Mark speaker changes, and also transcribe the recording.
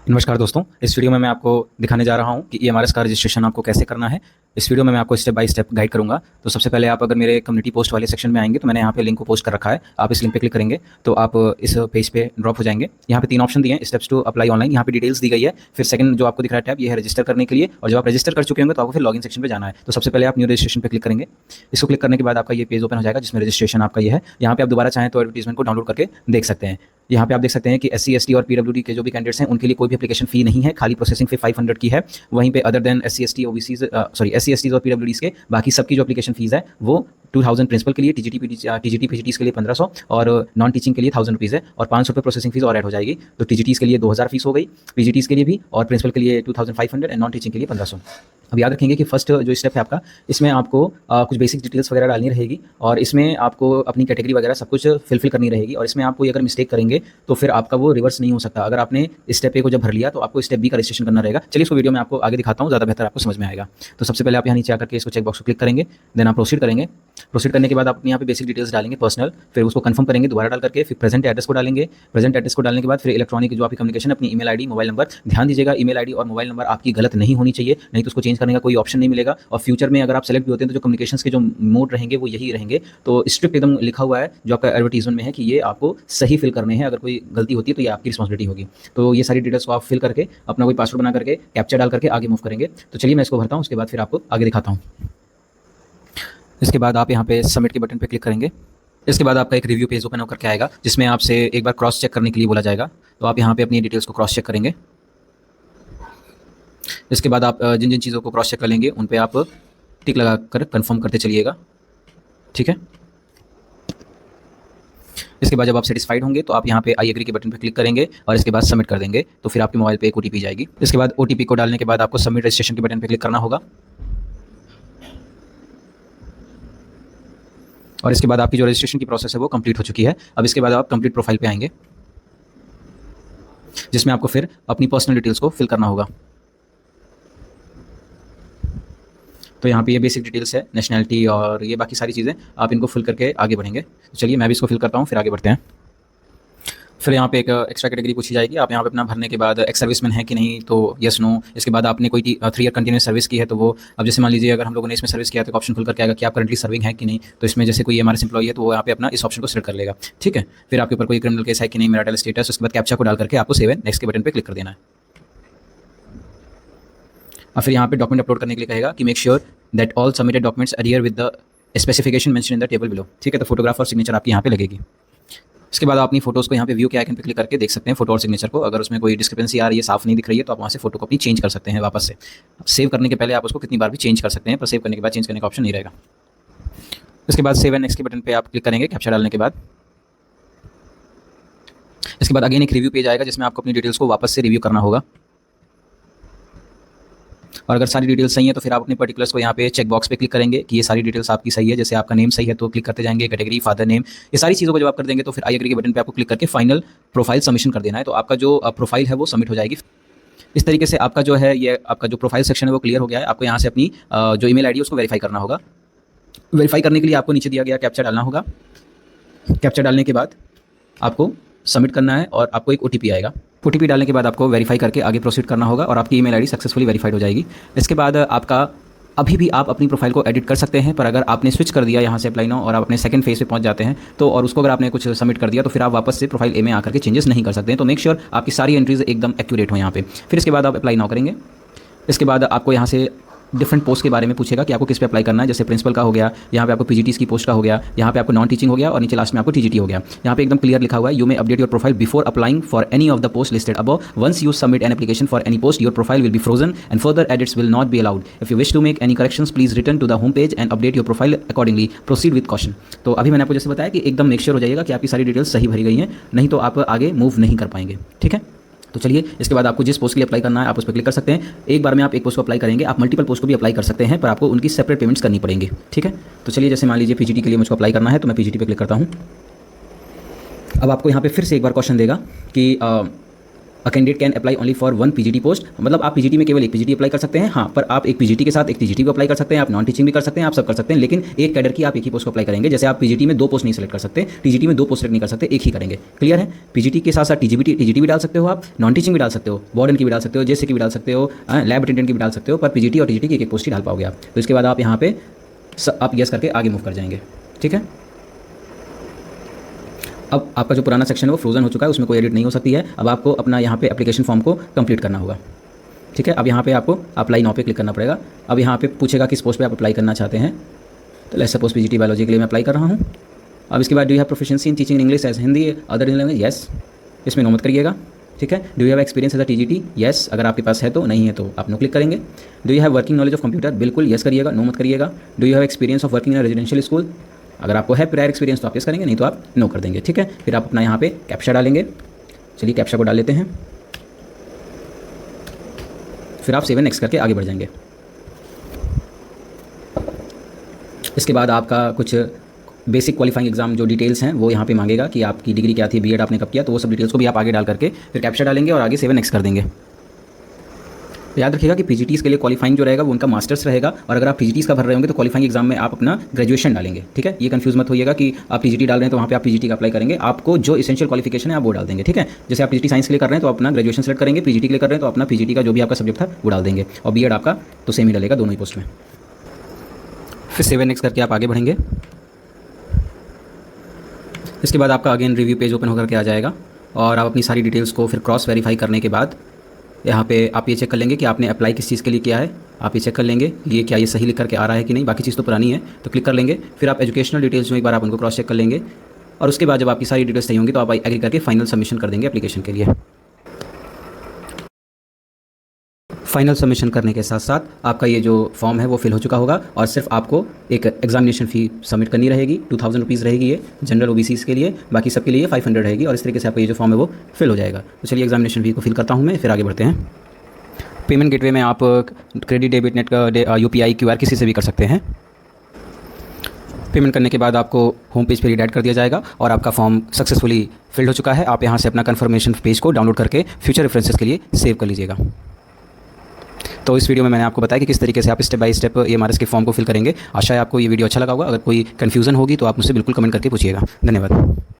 Speaker 1: नमस्कार दोस्तों, इस वीडियो में मैं आपको दिखाने जा रहा हूं कि ईएमआरएस का रजिस्ट्रेशन आपको कैसे करना है। इस वीडियो में मैं आपको स्टेप बाय स्टेप गाइड करूंगा। तो सबसे पहले आप अगर मेरे कम्युनिटी पोस्ट वाले सेक्शन में आएंगे तो मैंने यहाँ पे लिंक को पोस्ट कर रखा है। आप इस लिंक पे क्लिक करेंगे तो आप इस पेज पे ड्रॉप हो जाएंगे। यहाँ पे 3 ऑप्शन दिए हैं, स्टेप्स टू अप्लाई ऑनलाइन, यहाँ पे डिटेल्स दी गई है। फिर सेकंड जो आपको दिख रहा है टैब, ये है रजिस्टर करने के लिए। और जब आप रजिस्टर कर चुके होंगे तो आपको फिर लॉगिन सेक्शन पे जाना है। तो सबसे पहले आप न्यू रजिस्ट्रेशन पे क्लिक करेंगे। इसको क्लिक करने के बाद आपका ये पेज ओपन हो जाएगा जिसमें रजिस्ट्रेशन आपका ये है। यहाँ पे आप दोबारा चाहें तो एडवर्टीजमेंट को डाउनलोड करके देख सकते हैं। यहाँ पे आप देख सकते हैं कि SC ST और PWD के जो भी कैंडिडेट्स हैं उनके लिए कोई भी एप्लीकेशन फी नहीं है, खाली प्रोसेसिंग फी 500 की है। वहीं पे other than SC ST OBCs SC STs और PWDs के बाकी सबकी जो एप्लीकेशन फीस है वो 2000 प्रिंसिपल के लिए, TGT PGTs के लिए 1500 और नॉन टीचिंग के लिए 1000 रुपीज़ है। और 500 रुपये प्रोसेसिंग फीस और ऐड हो जाएगी। तो TGTs के लिए 2000 फीस हो गई, PGTs के लिए भी, और प्रिंसिपल के लिए 2500 एंड नॉन टीचिंग के लिए 1500। अब याद रखेंगे कि फर्स्ट जो स्टेप है आपका, इसमें आपको कुछ बेसिक डिटेल्स वगैरह डालनी रहेगी और इसमें आपको अपनी कैटेगरी वगैरह सब कुछ फिल करनी रहेगी। और इसमें आप कोई अगर मिस्टेक करेंगे तो फिर आपका वो रिवर्स नहीं हो सकता। अगर आपने स्टेप ए को जब भर लिया तो आपको स्टेप बी का रजिस्ट्रेशन करना रहेगा। चलिए इसको वीडियो में आपको आगे दिखाता हूँ, ज़्यादा बेहतर आपको समझ में आएगा। तो सबसे पहले आप यहाँ नीचे आकर के इसको चेक बॉक्स को क्लिक करेंगे, देन आप प्रोसीड करेंगे। प्रोसीड करने के बाद आप यहाँ पे बेसिक डिटेल्स डालेंगे पर्सनल, फिर उसको कंफर्म करेंगे दोबारा डाल करके, फिर प्रेजेंट एड्रेस को डालेंगे। प्रेजेंट एड्रेस को डालने के बाद फिर इलेक्ट्रॉनिक जो आपकी कम्युनिकेशन, अपनी ईमेल आईडी, मोबाइल नंबर, ध्यान दीजिएगा ईमेल आईडी और मोबाइल नंबर आपकी गलत नहीं होनी चाहिए, नहीं तो उसको चेंज करने का कोई ऑप्शन नहीं मिलेगा। और फ्यूचर में अगर आप सेलेक्ट भी होते हैं तो जो कम्युनिकेशंस के जो मोड रहेंगे वो यही रहेंगे। तो स्ट्रिक्ट एकदम लिखा हुआ है जो आपका एडवर्टीजमेंट में है कि ये आपको सही फिल करने हैं। अगर कोई गलती होती है तो ये आपकी रिस्पॉन्सिबिलिटी होगी। तो ये सारी डिटेल्स को आप फिल करके अपना कोई पासवर्ड बना करके कैप्चा डाल करके आगे मूव करेंगे। तो चलिए मैं इसको भरता हूँ, उसके बाद फिर आपको आगे दिखाता हूँ। इसके बाद आप यहाँ पे सबमिट के बटन पे क्लिक करेंगे। इसके बाद आपका एक रिव्यू पेज ओपन होकर के आएगा जिसमें आपसे एक बार क्रॉस चेक करने के लिए बोला जाएगा। तो आप यहाँ पे अपनी डिटेल्स को क्रॉस चेक करेंगे। इसके बाद आप जिन जिन चीज़ों को क्रॉस चेक कर लेंगे उन पे आप टिक लगा कर कन्फर्म करते चलिएगा, ठीक है। इसके बाद जब आप सेटिस्फाइड होंगे तो आप यहाँ पे आई एग्री के बटन पे क्लिक करेंगे और इसके बाद सबमिट कर देंगे। तो फिर आपके मोबाइल पे एक OTP जाएगी। इसके बाद OTP को डालने के बाद आपको सबमिट रजिस्ट्रेशन के बटन पे क्लिक करना होगा। और इसके बाद आपकी जो रजिस्ट्रेशन की प्रोसेस है वो कंप्लीट हो चुकी है। अब इसके बाद आप कंप्लीट प्रोफाइल पे आएंगे जिसमें आपको फिर अपनी पर्सनल डिटेल्स को फिल करना होगा। तो यहाँ पे ये बेसिक डिटेल्स है, नेशनैलिटी और ये बाकी सारी चीज़ें, आप इनको फिल करके आगे बढ़ेंगे। तो चलिए मैं भी इसको फिल करता हूँ, फिर आगे बढ़ते हैं। फिर यहाँ पे एक एक्स्ट्रा कैटेगरी पूछी जाएगी। आप यहाँ पे अपना भरने के बाद एक्स सर्विसमैन है कि नहीं, तो यस नो। इसके बाद आपने कोई 3 ईयर कंटिन्यूस सर्विस की है तो वो, अब जैसे मान लीजिए अगर हम लोगों ने इसमें सर्विस किया तो ऑप्शन खुल करके आएगा कि आप करंटली सर्विंग है कि नहीं। तो इसमें जैसे कोई हमारे एम्प्लॉई है तो वो यहाँ पे अपना इस ऑप्शन को सिलेक्ट कर लेगा, ठीक है। फिर आपके ऊपर कोई क्रिमिनल केस है कि नहीं, मैरिटल स्टेटस। उसके बाद कैप्चा को डाल करके आपको सेव एंड नेक्स्ट के बटन पर क्लिक कर देना है। और फिर यहाँ पे डॉक्यूमेंट अपलोड करने के लिए कहेगा कि make sure that all submitted documents adhere with the specification mention in the table below, ठीक है। तो फोटोग्राफ और सिग्नेचर आपकी यहाँ पे लगेगी। इसके बाद आप अपनी फोटोज़ को यहाँ पे व्यू के आइकन पे क्लिक करके देख सकते हैं फोटो और सिग्नेचर को। अगर उसमें कोई डिस्क्रिपेंसी आ रही है, साफ नहीं दिख रही है, तो आप वहाँ से फोटो को अपनी चेंज कर सकते हैं वापस से। सेव करने के पहले आप उसको कितनी बार भी चेंज कर सकते हैं, पर सेव करने के बाद चेंज करने का ऑप्शन नहीं रहेगा। इसके बाद सेव एंड नेक्स्ट के बटन पर आप क्लिक करेंगे कैप्चा डालने के बाद। इसके बाद अगेन एक रिव्यू पेज आएगा जिसमें आपको अपनी डिटेल्स को वापस से रिव्यू करना होगा। और अगर सारी डिटेल्स सही है तो फिर आप अपने पर्टिकुलर्स को यहाँ पे चेक बॉक्स पे क्लिक करेंगे कि ये सारी डिटेल्स आपकी सही है। जैसे आपका नेम सही है तो क्लिक करते जाएंगे, कैटेगरी, फादर नेम, ये सारी चीज़ों को जब आप कर देंगे तो फिर आई एग्री के बटन पे आपको क्लिक करके फाइनल प्रोफाइल सबमिशन कर देना है। तो आपका जो प्रोफाइल है वो सबमिट हो जाएगी। इस तरीके से आपका जो है, ये आपका जो प्रोफाइल सेक्शन है वो क्लियर हो गया है। आपको यहाँ से अपनी जो ईमेल आईडी है उसको वेरीफाई करना होगा। वेरीफाई करने के लिए आपको नीचे दिया गया कैप्चा डालना होगा। कैप्चा डालने के बाद आपको सबमिट करना है और आपको एक OTP आएगा। OTP डालने के बाद आपको वेरीफाई करके आगे प्रोसीड करना होगा और आपकी ईमेल आईडी सक्सेसफुली वेरीफाइड हो जाएगी। इसके बाद आपका अभी भी आप अपनी प्रोफाइल को एडिट कर सकते हैं, पर अगर आपने स्विच कर दिया यहाँ से अप्लाई नाउ और आप अपने सेकंड फेज पे पहुँच जाते हैं तो, और उसको अगर आपने कुछ सबमिट कर दिया तो फिर आप वापस से प्रोफाइल ए में आकर के चेंजेस नहीं कर सकते हैं। तो मेक श्योर आपकी सारी एंट्रीज एकदम एक्यूरेट हो यहाँ पे। फिर इसके बाद आप अप्लाई नाउ करेंगे। इसके बाद आपको यहाँ से डिफरेंट पोस्ट के बारे में पूछेगा कि आपको किस पे अप्लाई करना है। जैसे प्रिंसिपल का हो गया, यहाँ पे आपको PGTs की पोस्ट का हो गया, यहाँ पे आपको नॉन टीचिंग हो गया और नीचे लास्ट में आपको TGT हो गया। यहाँ पे एकदम क्लियर लिखा हुआ है, you may update your profile before applying for any of the post listed above. Once you submit an application for any post your profile will be frozen and further edits will not be allowed. If you wish to make any corrections please return to the home page and update your profile accordingly. Proceed with caution. तो अभी मैंने आपको जैसे बताया कि एकदम make sure हो जाइएगा कि आपकी सारी डिटेल्स सही भरी गई हैं, नहीं तो आप आगे मूव नहीं कर पाएंगे, ठीक है। तो चलिए इसके बाद आपको जिस पोस्ट के लिए अप्लाई करना है आप उस पर क्लिक कर सकते हैं। एक बार में आप एक पोस्ट को अप्लाई करेंगे, आप मल्टीपल पोस्ट को भी अप्लाई कर सकते हैं, पर आपको उनकी सेपरेट पेमेंट्स करनी पड़ेंगी, ठीक है। तो चलिए जैसे मान लीजिए PGT के लिए मुझको अप्लाई करना है तो मैं PGT पे क्लिक करता हूँ। अब आपको यहाँ पे फिर से एक बार क्वेश्चन देगा कि a candidate can apply only for one PGT post, मतलब आप पीजीटी में केवल एक पीजीटी अप्लाई कर सकते हैं। हाँ, पर आप एक पीजीटी के साथ एक टीजीटी भी अप्लाई कर सकते हैं, आप नॉन टीचिंग भी कर सकते हैं, आप सब कर सकते हैं, लेकिन एक कैडर की आप एक ही पोस्ट को अप्लाई करेंगे। जैसे आप पीजीटी में 2 पोस्ट नहीं सेलेक्ट कर सकते, टीजीटी में 2 पोस्ट सेलेक्ट नहीं कर सकते, एक ही करेंगे। क्लियर है? पीजीटी के साथ साथ टीजीटी भी डाल सकते हो, आप नॉन टीचिंग भी डाल सकते हो, वार्डन की भी डाल सकते हो, जेसे की भी डाल सकते हो, लैब अटेंडेंट की भी डाल सकते हो, पर पीजीटी और टीजीटी की एक पोस्ट ही डाल पाओगे आप। तो इसके बाद आप यहाँ पे आप यस करके आगे मूव कर जाएंगे। ठीक है, अब आपका जो पुराना सेक्शन है वो फ्रोजन हो चुका है, उसमें कोई एडिट नहीं हो सकती है। अब आपको अपना यहाँ पे एप्लीकेशन फॉर्म को कंप्लीट करना होगा। ठीक है, अब यहाँ पे आपको अप्लाई नाउ पे क्लिक करना पड़ेगा। अब यहाँ पे पूछेगा किस पोस्ट पे आप अप्लाई करना चाहते हैं, तो लेट्स सपोज पीजीटी बायोलॉजी के लिए मैं अप्लाई कर रहा हूँ। अब इसके बाद do you have proficiency in teaching English as Hindi other language, yes, इसमें नो मत करिएगा। ठीक है, do you have experience as a TGT, yes, अगर आपके पास है तो, नहीं है तो आप नो क्लिक करेंगे। Do you have working knowledge of computer, बिल्कुल यस करिएगा, नो मत करिएगा। Do you have experience of working in residential school, अगर आपको है प्रायर एक्सपीरियंस तो आप यस करेंगे, नहीं तो आप नो कर देंगे। ठीक है, फिर आप अपना यहाँ पे कैप्चा डालेंगे। चलिए कैप्चा को डाल लेते हैं, फिर आप 7 नेक्स्ट करके आगे बढ़ जाएंगे। इसके बाद आपका कुछ बेसिक क्वालिफाइंग एग्जाम जो डिटेल्स हैं वो यहाँ पे मांगेगा कि आपकी डिग्री क्या थी, बीएड आपने कब किया, तो वो सब डिटेल्स को भी आप आगे डाल करके फिर कैप्चा डालेंगे और आगे 7 नेक्स्ट कर देंगे। तो याद रखिएगा कि पीजीटीज़ के लिए क्वालिफाइंग जो रहेगा वो उनका मास्टर्स रहेगा, और अगर आप पीजीटीज़ का भर रहे होंगे तो क्वालिफाइंग एग्जाम में आप अपना ग्रेजुएशन डालेंगे। ठीक है, ये कंफ्यूज मत होइएगा कि आप पीजीटी डाल रहे हैं तो वहाँ पे आप पीजीटी का अप्लाई करेंगे, आपको जो एसेंशियल क्वालिफिकेशन है आप वो डाल देंगे। ठीक है, जैसे आप पीजीटी साइंस के लिए कर रहे हैं तो अपना ग्रेजुएशन सेलेक्ट करेंगे, पीजीटी के लिए कर रहे हैं तो अपना पीजीटी का जो भी आपका सब्जेक्ट था वो डाल देंगे, और बीएड आपका तो सेम ही डलेगा दोनों ही पोस्ट में। फिर 7 नेक्स्ट करके आप आगे बढ़ेंगे। इसके बाद आपका अगेन रिव्यू पेज ओपन होकर के आ जाएगा, और आप अपनी सारी डिटेल्स को फिर क्रॉस वेरीफाई करने के बाद यहाँ पे आप ये चेक कर लेंगे कि आपने अप्लाई किस चीज़ के लिए किया है। आप ये चेक कर लेंगे ये क्या ये सही लिख करके आ रहा है कि नहीं, बाकी चीज़ तो पुरानी है तो क्लिक कर लेंगे। फिर आप एजुकेशनल डिटेल्स जो एक बार आप उनको क्रॉस चेक कर लेंगे, और उसके बाद जब आपकी सारी डिटेल्स सही होंगी तो आप एग्री करके फाइनल सबमिशन कर देंगे एप्लीकेशन के लिए। फाइनल सबमिशन करने के साथ साथ आपका ये जो फॉर्म है वो फिल हो चुका होगा, और सिर्फ आपको एक एग्जामिनेशन फ़ी सबमिट करनी रहेगी। 2000 रुपीज़ रहेगी ये जनरल ओबीसीज़ के लिए, बाकी सबके लिए 500 रहेगी, और इस तरीके से आपका ये जो फॉर्म है वो फिल हो जाएगा। तो चलिए एग्जामिनेशन फ़ी को फिल करता हूँ मैं, फिर आगे बढ़ते हैं। पेमेंट गेटवे में आप क्रेडिट डेबिट नेट का यूपीआई क्यूआर किसी से भी कर सकते हैं। पेमेंट करने के बाद आपको होम पेज पर रिडायरेक्ट कर दिया जाएगा, और आपका फॉर्म सक्सेसफुली फिल्ड हो चुका है। आप यहाँ से अपना कन्फर्मेशन पेज को डाउनलोड करके फ्यूचर रेफरेंसेस के लिए सेव कर लीजिएगा। तो इस वीडियो में मैंने आपको बताया कि किस तरीके से आप स्टेप बाय स्टेप EMRS के फॉर्म को फिल करेंगे। आशा है आपको ये वीडियो अच्छा लगा होगा। अगर कोई कन्फ्यूजन होगी तो आप मुझसे बिल्कुल कमेंट करके पूछिएगा। धन्यवाद।